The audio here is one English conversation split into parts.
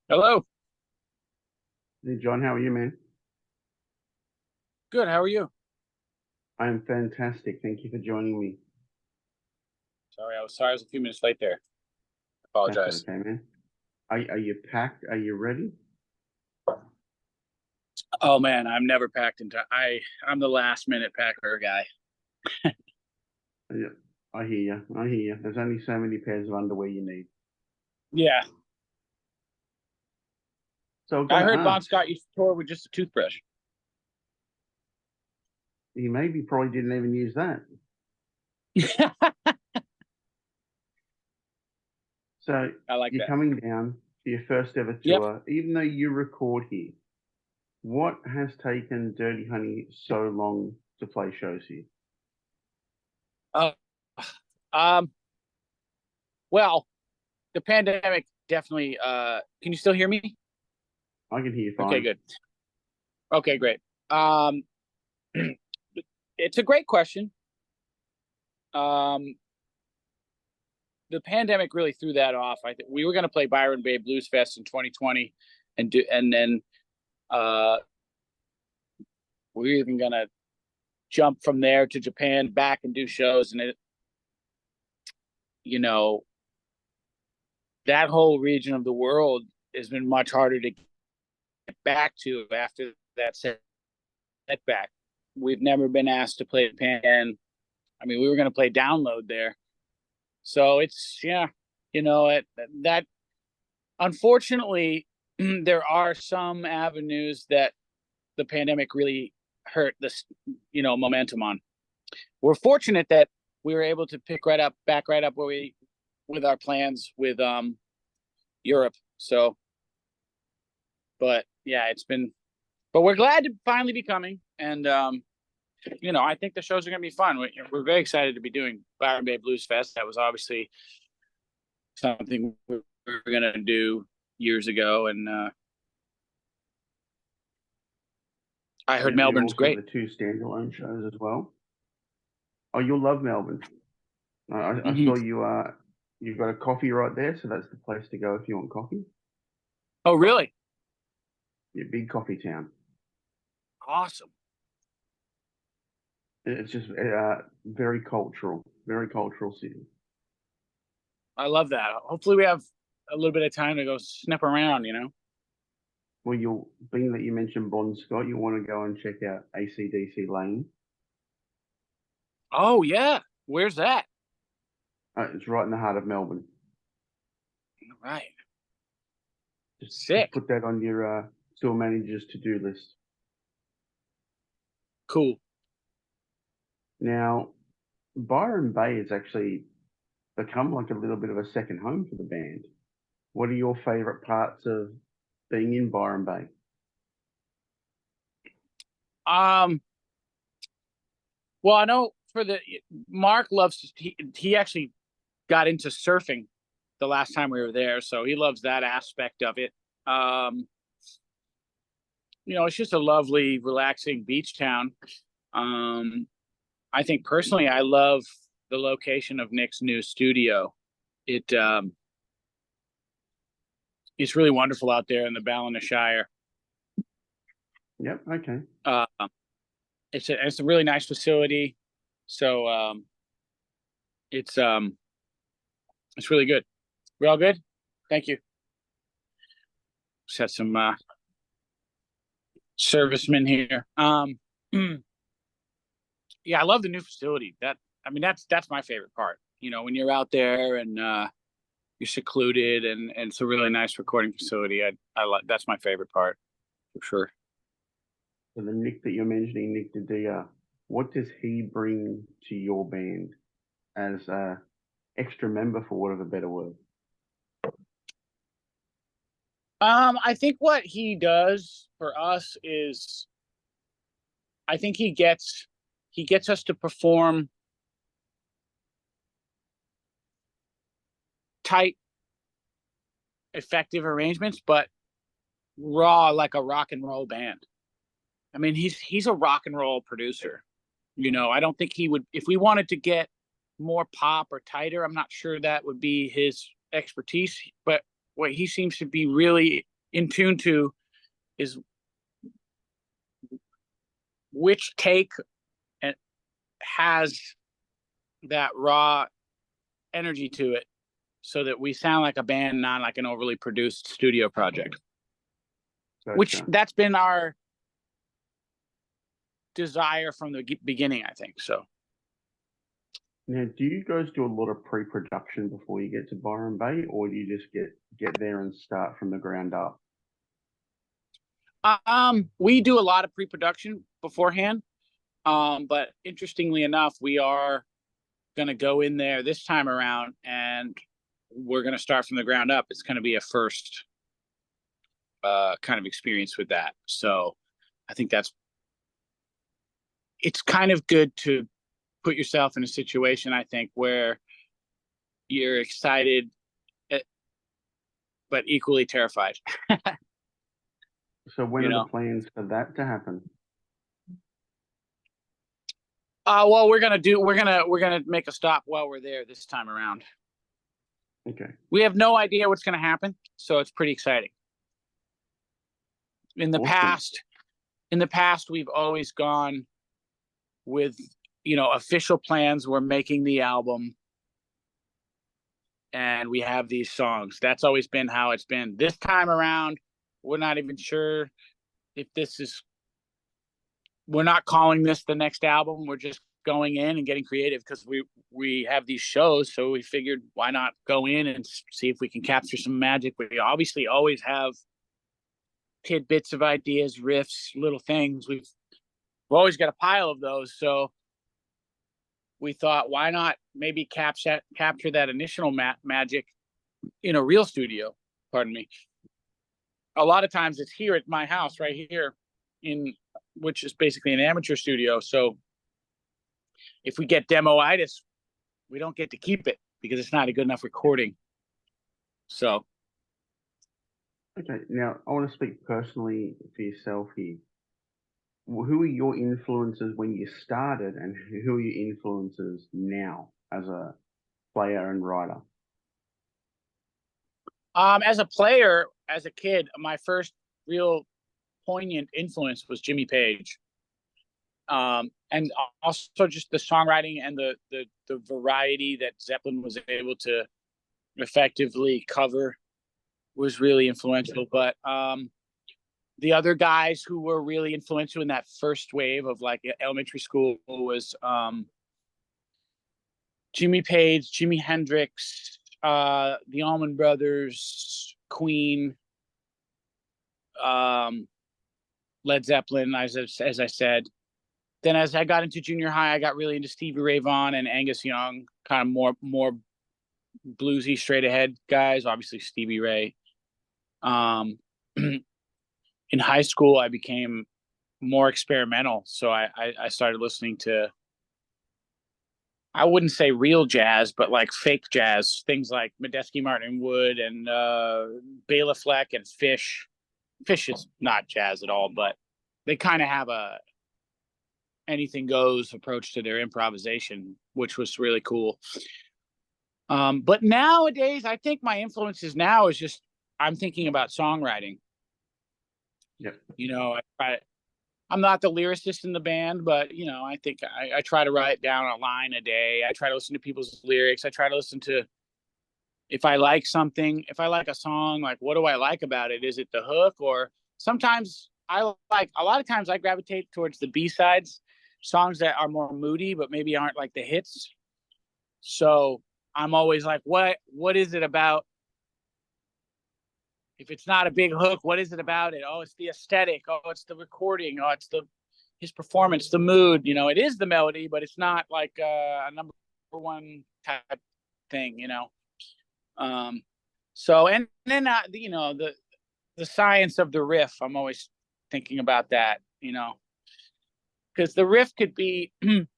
Hello. Hey John, how are you, man? Good. How are you? I am fantastic. Thank you for joining me. Sorry I was a few minutes late there. That's Apologize. okay, man. Are you packed? Are you ready? Oh man, I'm never packed in time. I'm the last minute packer guy. Yeah, I hear you. I hear you. There's only so many pairs of underwear you need. Yeah. So I've got I to heard Bon ask, Scott used to tour with just a toothbrush. he maybe probably didn't even use that. So I like you're that. coming down for your first ever Yep. tour, even though you record here. What has taken Dirty Honey so long to play shows here? Uh, um. Well, the pandemic definitely. Can you still hear me? I can hear you Okay. fine. Good. Okay. Great. Um. It's a great question. Um. The pandemic really threw that off. I think we were going to play Byron Bay Blues Fest in 2020, and then uh we were even going to jump from there to Japan back and do shows, and it, you know, that whole region of the world has been much harder to get back to after that setback. We've never been asked to play Japan. I mean, we were going to play Download there, so it's yeah, that unfortunately there are some avenues that the pandemic really hurt this momentum on. We're fortunate that we were able to pick back right up where we with our plans with Europe. So, but yeah, but we're glad to finally be coming, and I think the shows are going to be fun. We're very excited to be doing Byron Bay Blues Fest. That was obviously something we were going to do years ago, and I heard Yep, and Melbourne's also great. the two standalone shows as well. Oh, you'll love Melbourne. I Mm-hmm. saw you've got a coffee right there, so that's the place to go if you want coffee. Oh, really? Yeah, big coffee town. Awesome. It's just very cultural city. I love that. Hopefully, we have a little bit of time to go snip around. Well, you'll being that you mentioned Bon Scott, you want to go and check out ACDC Lane. Oh yeah, where's that? It's right in the heart of Melbourne. All right, Just sick, put that on your tour manager's to-do list. cool. Now, Byron Bay has actually become like a little bit of a second home for the band. What are your favorite parts of being in Byron Bay? Um, well, I know for the Mark loves he actually got into surfing the last time we were there, so he loves that aspect of it. Um, it's just a lovely, relaxing beach town. Um, I think personally, I love the location of Nick's new studio. It it's really wonderful out there in the Ballina Shire. Yep, okay. Uh, it's a really nice facility. So it's um it's really good. We're all good. Thank you. Just had some servicemen here. Yeah, I love the new facility. That's my favorite part. When you're out there and you're secluded and it's a really nice recording facility. I like that's my favorite part for sure. So the Nick that you're mentioning, Nick DiDia, what does he bring to your band as a extra member, for want of a better word? I think what he does for us is I think he gets us to perform tight, effective arrangements, but raw like a rock and roll band. I mean, he's a rock and roll producer. I don't think he would if we wanted to get more pop or tighter. I'm not sure that would be his expertise, but what he seems to be really in tune to is which take has that raw energy to it, so that we sound like a band, not like an overly produced studio project. Gotcha. Which that's been our desire from the beginning, I think. So Now, do you guys do a lot of pre-production before you get to Byron Bay, or do you just get there and start from the ground up? we do a lot of pre-production beforehand. But interestingly enough, we are going to go in there this time around, and we're going to start from the ground up. It's going to be a first kind of experience with that. So I think it's kind of good to put yourself in a situation, I think, where you're excited but equally terrified. So when are the plans for that to happen? Well, we're gonna make a stop while we're there this time around. Okay. We have no idea what's gonna happen, so it's pretty exciting. In the past, we've always gone with, official plans. We're making the album, and we have these songs. That's always been how it's been. This time around, we're not even sure if we're not calling this the next album. We're just going in and getting creative because we have these shows. So we figured, why not go in and see if we can capture some magic. We obviously always have tidbits of ideas, riffs, little things. We've always got a pile of those. So we thought, why not maybe capture that initial magic in a real studio? Pardon me. A lot of times it's here at my house right here, which is basically an amateur studio. So if we get demo-itis, we don't get to keep it because it's not a good enough recording. So. Okay, now I want to speak personally for yourself here. Who are your influences when you started, and who are your influences now as a player and writer? As a player, as a kid, my first real poignant influence was Jimmy Page. And also just the songwriting and the variety that Zeppelin was able to effectively cover was really influential. But the other guys who were really influential in that first wave of like elementary school was Jimmy Page, Jimi Hendrix, the Allman Brothers, Queen, Led Zeppelin, as I said. Then as I got into junior high, I got really into Stevie Ray Vaughan and Angus Young, kind of more bluesy, straight ahead guys. Obviously Stevie Ray. In high school, I became more experimental, so I started listening to, I wouldn't say real jazz, but like fake jazz, things like Medeski, Martin Wood, and Bela Fleck and Fish. Fish is not jazz at all, but they kind of have a anything goes approach to their improvisation, which was really cool. But nowadays, I think my influences now is just I'm thinking about songwriting. Yep. I'm not the lyricist in the band, but I think I try to write down a line a day. I try to listen to people's lyrics. I try to listen to, if I like something, if I like a song, like what do I like about it? Is it the hook? Or sometimes a lot of times I gravitate towards the B-sides, songs that are more moody, but maybe aren't like the hits. So I'm always like, what is it about? If it's not a big hook, what is it about it? Oh, it's the aesthetic. Oh, it's the recording. Oh, it's his performance, the mood. It is the melody, but it's not like a number one type thing. So and then the science of the riff. I'm always thinking about that. Because the riff could be it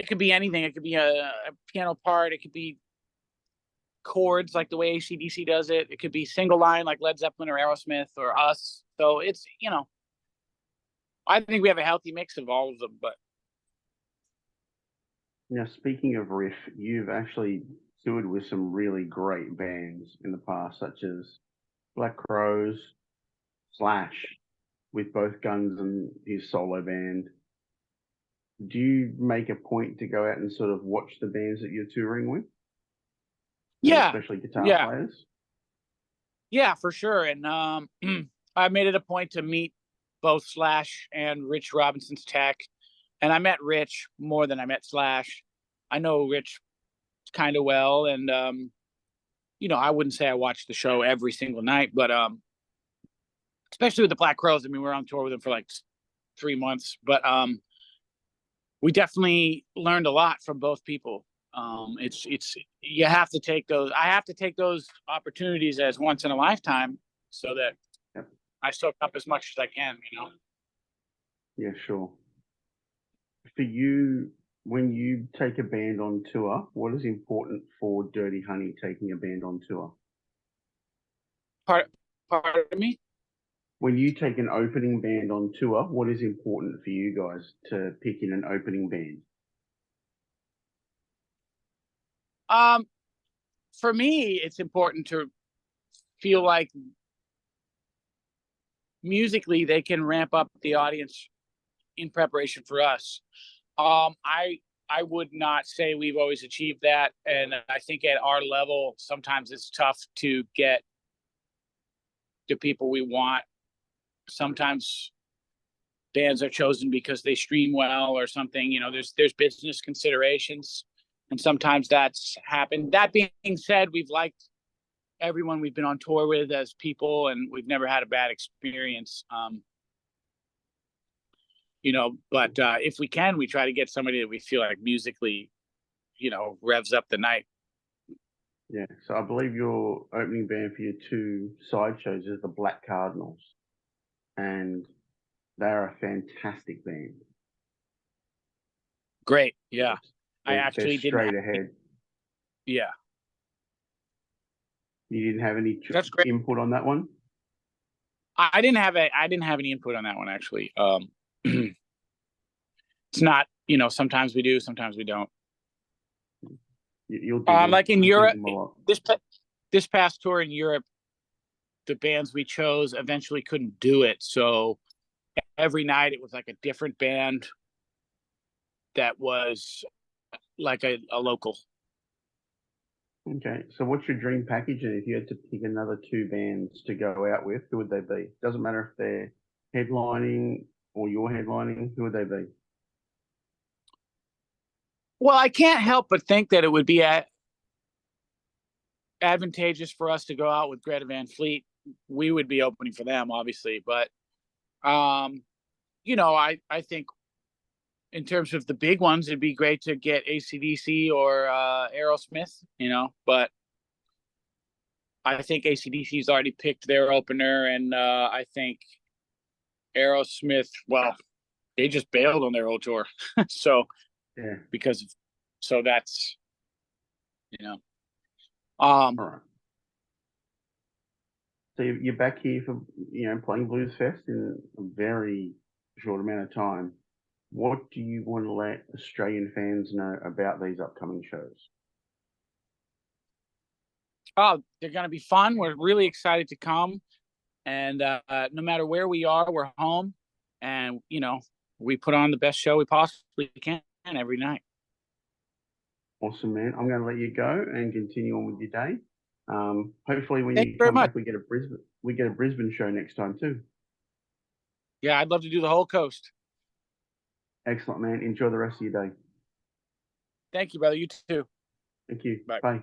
could be anything. It could be a piano part. It could be chords like the way AC/DC does it. It could be single line like Led Zeppelin or Aerosmith or us. So it's, I think we have a healthy mix of all of them. But now, speaking of riff, you've actually toured with some really great bands in the past, such as Black Crows, Slash, with both Guns and his solo band. Do you make a point to go out and sort of watch the bands that you're touring with? And Yeah, especially guitar yeah, players? yeah, for sure. And I made it a point to meet both Slash and Rich Robinson's Tech. And I met Rich more than I met Slash. I know Rich kind of well, and I wouldn't say I watched the show every single night, but especially with the Black Crows. I mean, we were on tour with them for like 3 months, but we definitely learned a lot from both people. It's you have to take those. I have to take those opportunities as once in a lifetime, so that I soak up as much as I can. Yeah, sure. For you, when you take a band on tour, what is important for Dirty Honey taking a band on tour? Pardon me? When you take an opening band on tour, what is important for you guys to pick in an opening band? For me, it's important to feel like musically they can ramp up the audience in preparation for us. I would not say we've always achieved that, and I think at our level sometimes it's tough to get the people we want. Sometimes bands are chosen because they stream well or something. There's business considerations, and sometimes that's happened. That being said, we've liked everyone we've been on tour with as people, and we've never had a bad experience. But if we can, we try to get somebody that we feel like musically, revs up the night. Yeah, so I believe your opening band for your 2 side shows is the Black Cardinals, and they're a fantastic band. Great, yeah. I They're actually didn't. straight ahead. Yeah, You didn't have any that's great. input on that one? I didn't have any input on that one actually. It's not, sometimes we do, sometimes we don't. You'll like in Europe, this past tour in Europe, the bands we chose eventually couldn't do it. So every night it was like a different band that was like a local. Okay, so what's your dream package? And if you had to pick another 2 bands to go out with, who would they be? Doesn't matter if they're headlining or you're headlining, who would they be? Well, I can't help but think that it would be advantageous for us to go out with Greta Van Fleet. We would be opening for them, obviously, but I think in terms of the big ones, it'd be great to get AC/DC or Aerosmith, but I think AC/DC's already picked their opener, and I think Aerosmith, well, they just bailed on their whole tour. So Yeah. So that's, All right. So you're back here for, playing Blues Fest in a very short amount of time. What do you want to let Australian fans know about these upcoming shows? Oh, they're going to be fun. We're really excited to come. And no matter where we are, we're home. And, we put on the best show we possibly can every night. Awesome, man. I'm going to let you go and continue on with your day. Hopefully when Thank you you very come much. back, we get a Brisbane show next time too. Yeah, I'd love to do the whole coast. Excellent, man. Enjoy the rest of your day. Thank you, brother. You too. Thank you. Bye. Bye.